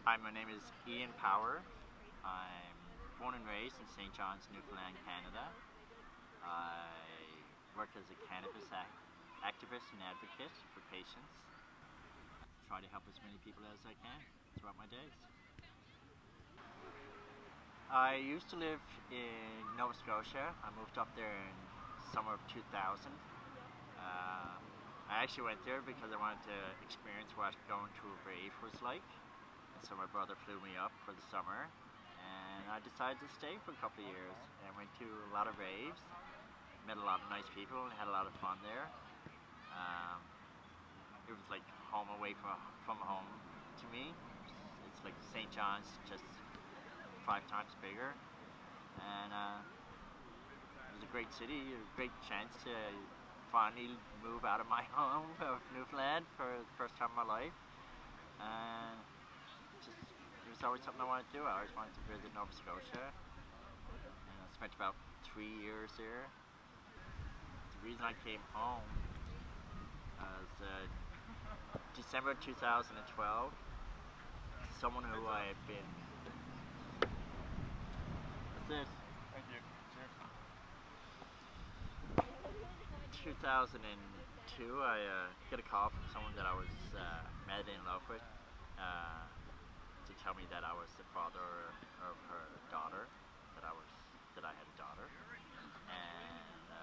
Hi, my name is Ian Power. I'm born and raised in St. John's, Newfoundland, Canada. I work as a cannabis activist and advocate for patients. Try to help as many people as I can throughout my days. I used to live in Nova Scotia. I moved up there in summer of 2000. I actually went there because I wanted to experience what going to a rave was like. And so my brother flew me up for the summer, and I decided to stay for a couple of years. And went to a lot of raves, met a lot of nice people, and had a lot of fun there. It was like home away from home to me. It's like St. John's, just 5 times bigger, and it was a great city, a great chance to finally move out of my home of Newfoundland for the first time in my life. And just, it was always something I wanted to do. I always wanted to visit Nova Scotia, and I spent about 3 years there. The reason I came home was December 2012. Someone who I had been. That's it. Thank you. Cheers. 2002, I get a call from someone that I was madly in love with to tell me that I was the father of her daughter, that I had a daughter. And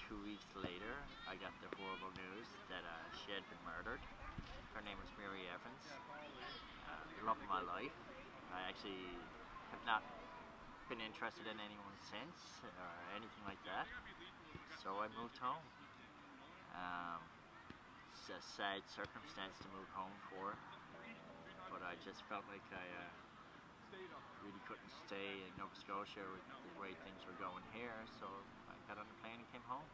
2 weeks later, I got the horrible news that she had been murdered. Her name was Mary Evans. The love of my life. I actually have not been interested in anyone since or anything like that. So I moved home. It's a sad circumstance to move home for, but I just felt like I really couldn't stay in Nova Scotia with the way things were going here, so I got on the plane and came home.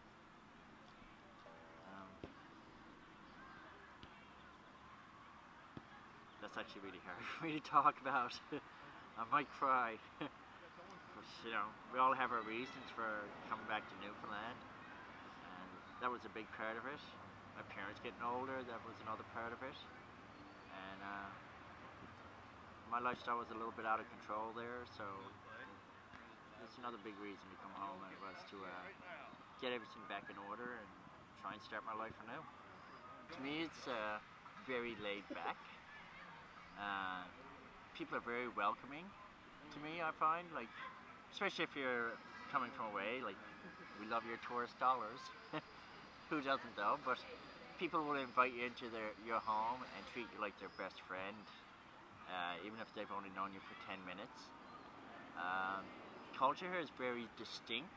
That's actually really hard for me to talk about. I might cry. But, you know, we all have our reasons for coming back to Newfoundland, and that was a big part of it. My parents getting older, that was another part of it. And my lifestyle was a little bit out of control there, so that's another big reason to come home, and it was to get everything back in order and try and start my life anew. To me, it's very laid back. People are very welcoming to me, I find, like, especially if you're coming from away. Like, we love your tourist dollars. Who doesn't though? But people will invite you into your home and treat you like their best friend, even if they've only known you for 10 minutes. Culture here is very distinct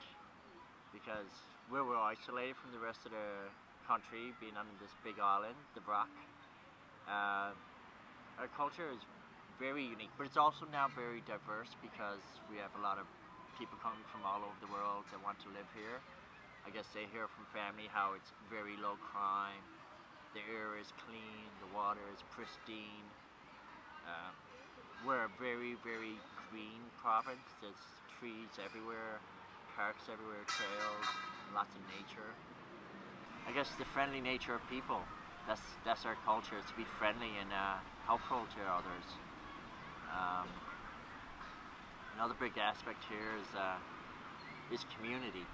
because we're isolated from the rest of the country, being on this big island, the Rock. Our culture is very unique, but it's also now very diverse because we have a lot of people coming from all over the world that want to live here. I guess they hear from family how it's very low crime, the air is clean, the water is pristine. We're a very, very green province. There's trees everywhere, parks everywhere, trails, lots of nature. I guess the friendly nature of people. That's our culture, to be friendly and helpful to others. Another big aspect here is community.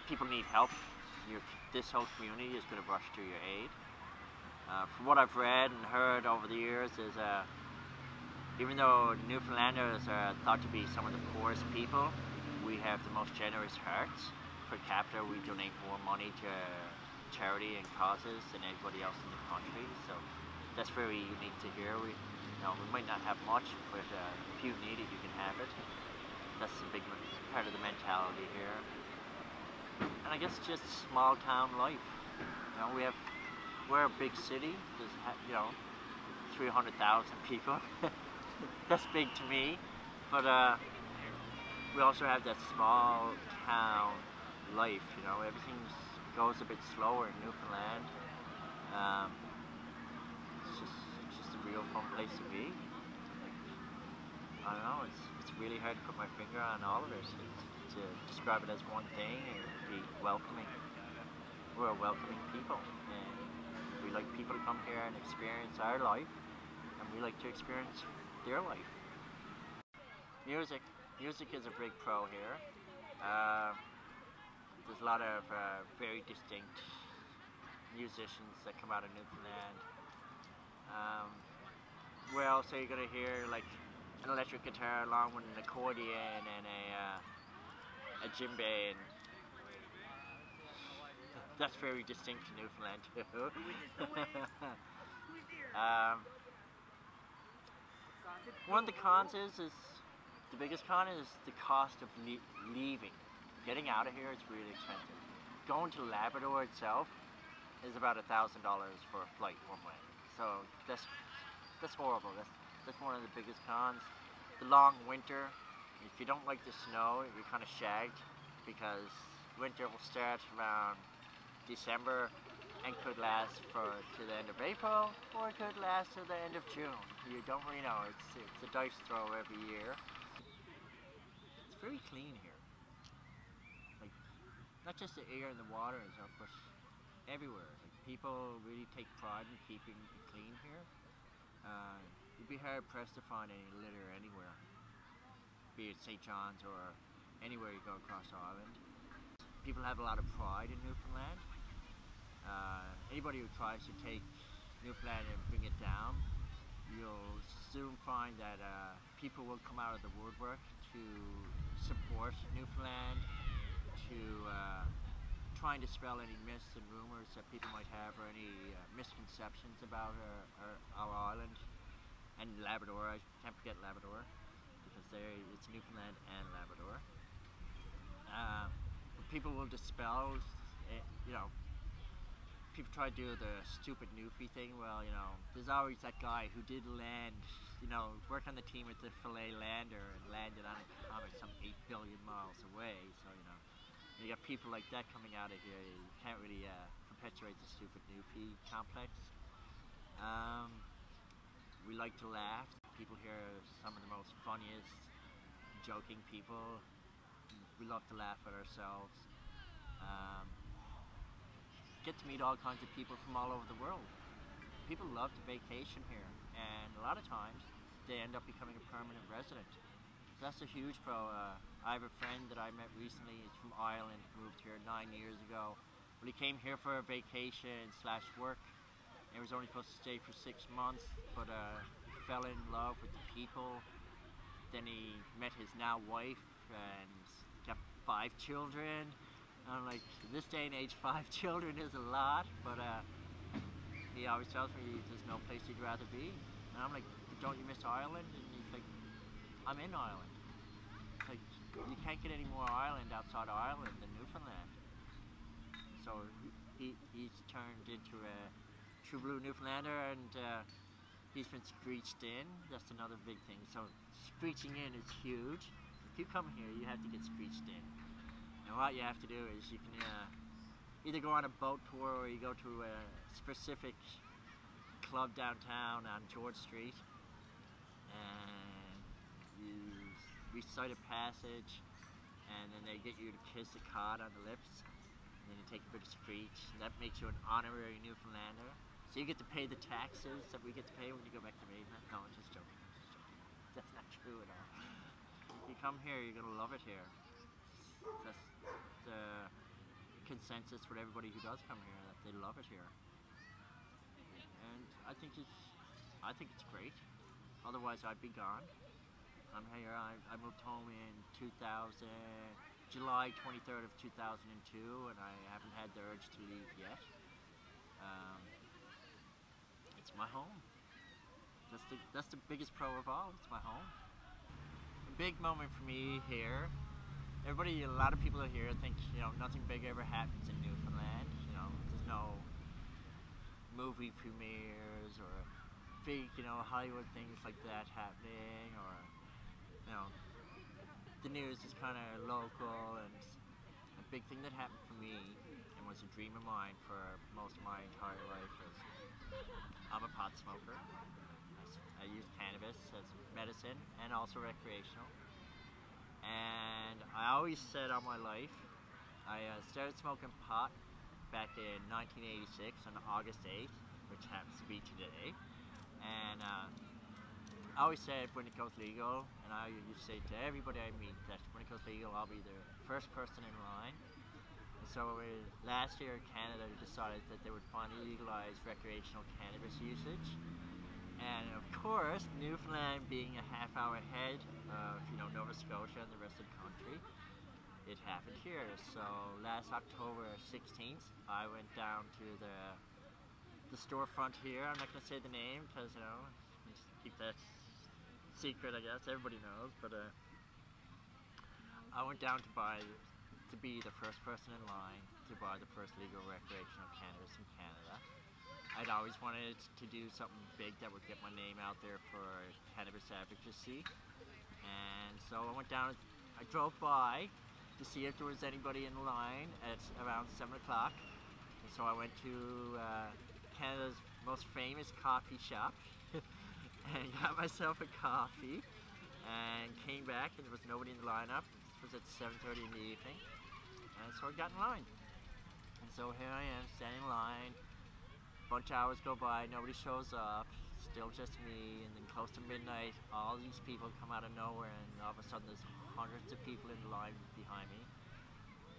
People need help. This whole community is going to rush to your aid. From what I've read and heard over the years is even though Newfoundlanders are thought to be some of the poorest people, we have the most generous hearts. Per capita, we donate more money to charity and causes than anybody else in the country, so that's very unique to hear. We might not have much, but if you need it, you can have it. That's a big part of the mentality here. And I guess just small town life. We're a big city. There's 300,000 people. That's big to me, but we also have that small town life. Everything goes a bit slower in Newfoundland. It's just a real fun place to be. I don't know, it's really hard to put my finger on all of it, to describe it as one thing and be welcoming. We're a welcoming people, and we like people to come here and experience our life and we like to experience their life. Music is a big pro here. There's a lot of very distinct musicians that come out of Newfoundland. Where else are you going to hear like an electric guitar along with an accordion and a djembe, and that's very distinct to Newfoundland too. One of the cons is the biggest con is the cost of leaving. Getting out of here is really expensive. Going to Labrador itself is about $1,000 for a flight one way. So that's horrible. That's one of the biggest cons. The long winter. If you don't like the snow, you're kind of shagged, because winter will start around December and could last to the end of April, or it could last to the end of June. You don't really know. It's a dice throw every year. It's very clean here. Like, not just the air and the water and stuff, but everywhere. Like, people really take pride in keeping it clean here. You'd be hard pressed to find any litter anywhere, be it St. John's or anywhere you go across the island. People have a lot of pride in Newfoundland. Anybody who tries to take Newfoundland and bring it down, you'll soon find that people will come out of the woodwork to support Newfoundland, to trying to dispel any myths and rumors that people might have, or any misconceptions about our island and Labrador. I can't forget Labrador, because it's Newfoundland and Labrador. People will dispel, people try to do the stupid Newfie thing. Well, there's always that guy who did land, work on the team with the Filet lander and landed on a comet some 8 billion miles away. So, you got people like that coming out of here. You can't really perpetuate the stupid Newfie complex. We like to laugh. People here are some of the most funniest, joking people. We love to laugh at ourselves. Get to meet all kinds of people from all over the world. People love to vacation here, and a lot of times they end up becoming a permanent resident. So that's a huge pro. I have a friend that I met recently. He's from Ireland, moved here 9 years ago. Well, he came here for a vacation / work, and he was only supposed to stay for 6 months, but fell in love with the people. Then he met his now wife and got 5 children. I'm like, in this day and age, 5 children is a lot, but he always tells me there's no place he'd rather be. And I'm like, don't you miss Ireland? And he's like, I'm in Ireland. Like, you can't get any more Ireland outside of Ireland than Newfoundland. So he's turned into a true blue Newfoundlander, and he's been screeched in. That's another big thing. So screeching in is huge. If you come here, you have to get screeched in. And what you have to do is you can either go on a boat tour, or you go to a specific club downtown on George Street, and you recite a passage, and then they get you to kiss a cod on the lips, and then you take a bit of screech, and that makes you an honorary Newfoundlander. So you get to pay the taxes that we get to pay when you go back to Mainland. No, I'm just joking. That's not true at all. If you come here, you're gonna love it here. That's the consensus for everybody who does come here, that they love it here. And I think it's great. Otherwise, I'd be gone. I'm here. I moved home in July 23rd of 2002, and I haven't had the urge to leave yet. It's my home. That's the biggest pro of all. It's my home. A big moment for me here. A lot of people here think, nothing big ever happens in Newfoundland. There's no movie premieres or big, Hollywood things like that happening, or, the news is kind of local. And a big thing that happened for me, and was a dream of mine for most of my entire life, is I'm a pot smoker. I use cannabis as medicine and also recreational. And I always said all my life, I started smoking pot back in 1986 on August 8th, which happens to be today. And I always said when it goes legal, and I used to say to everybody I meet that when it goes legal, I'll be the first person in line. And so last year, Canada decided that they would finally legalize recreational cannabis usage. And of course, Newfoundland being a half hour ahead of Nova Scotia and the rest of the country, it happened here. So last October 16th, I went down to the storefront here. I'm not going to say the name because just keep that secret, I guess. Everybody knows, but I went down to be the first person in line to buy the first legal recreational cannabis in Canada. I'd always wanted to do something big that would get my name out there for cannabis advocacy, and so I went down. I drove by to see if there was anybody in line at around 7 o'clock, and so I went to Canada's most famous coffee shop and got myself a coffee and came back, and there was nobody in the lineup. This was at 7:30 in the evening, and so I got in line, and so here I am standing in line. Bunch of hours go by, nobody shows up, still just me, and then close to midnight, all these people come out of nowhere, and all of a sudden there's hundreds of people in the line behind me,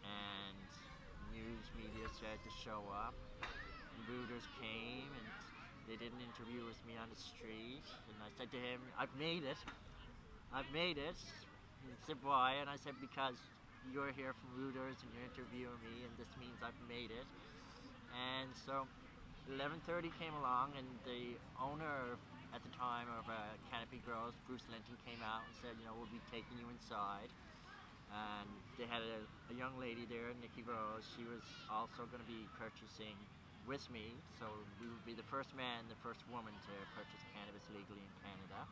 and news media started to show up, and rooters came, and they did an interview with me on the street, and I said to him, I've made it, and he said, why? And I said, because you're here from Rooters, and you're interviewing me, and this means I've made it. And so 11:30 came along, and the owner at the time of Canopy Grows, Bruce Linton, came out and said, we'll be taking you inside. And they had a young lady there, Nikki Rose. She was also going to be purchasing with me, so we would be the first man, the first woman to purchase cannabis legally in Canada.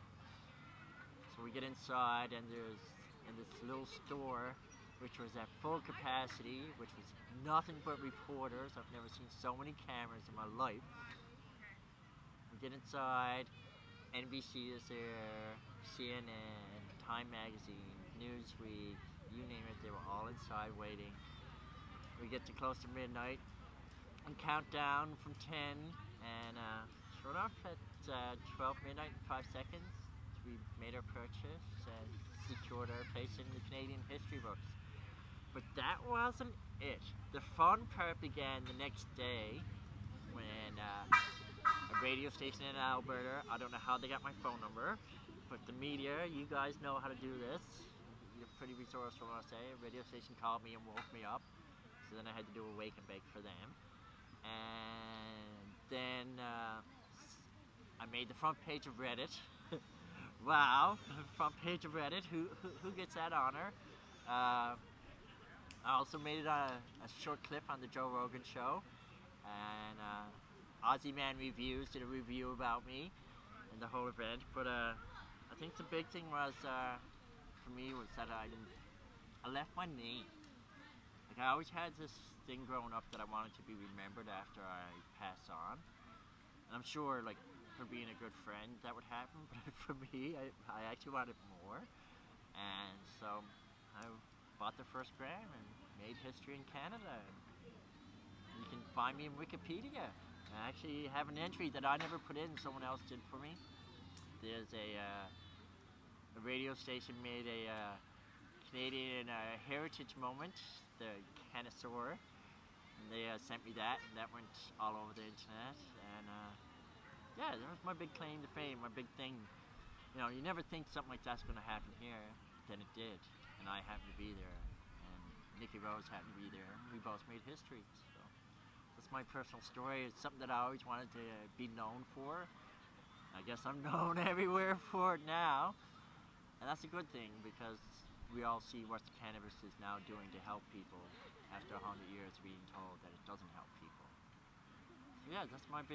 So we get inside, and there's in this little store, which was at full capacity, which was nothing but reporters. I've never seen so many cameras in my life. We get inside, NBC is there, CNN, Time Magazine, Newsweek, you name it, they were all inside waiting. We get to close to midnight and count down from 10, and sure enough, at 12 midnight and 5 seconds, we made our purchase and secured our place in the Canadian history books. But that wasn't it. The fun part began the next day when a radio station in Alberta, I don't know how they got my phone number, but the media, you guys know how to do this. You're pretty resourceful, I say. A radio station called me and woke me up. So then I had to do a wake and bake for them. And then I made the front page of Reddit. Wow, front page of Reddit. Who gets that honor? I also made a short clip on the Joe Rogan show, and Aussie Man Reviews did a review about me and the whole event. But I think the big thing was for me was that I left my name. Like, I always had this thing growing up that I wanted to be remembered after I pass on, and I'm sure, like, for being a good friend that would happen, but for me, I actually wanted more, and so I bought the first gram and made history in Canada. And you can find me in Wikipedia. I actually have an entry that I never put in, someone else did for me. There's a radio station made a Canadian heritage moment, the Canosaur, and they sent me that, and that went all over the internet. And yeah, that was my big claim to fame, my big thing. You never think something like that's going to happen here, then it did. And I happened to be there, and Nikki Rose happened to be there, and we both made history. So that's my personal story. It's something that I always wanted to be known for. I guess I'm known everywhere for it now, and that's a good thing, because we all see what cannabis is now doing to help people after 100 years being told that it doesn't help people. So yeah, that's my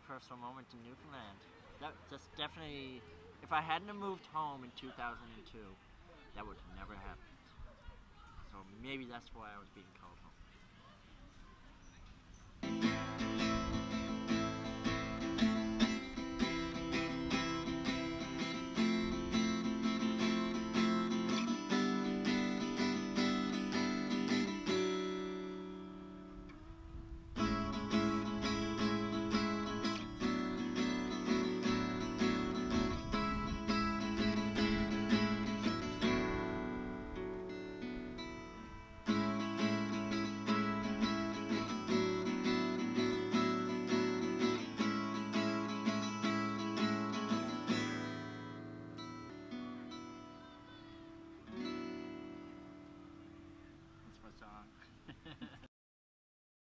personal moment in Newfoundland. That's definitely, if I hadn't have moved home in 2002, that would have never happened. So maybe that's why I was being called home. a song.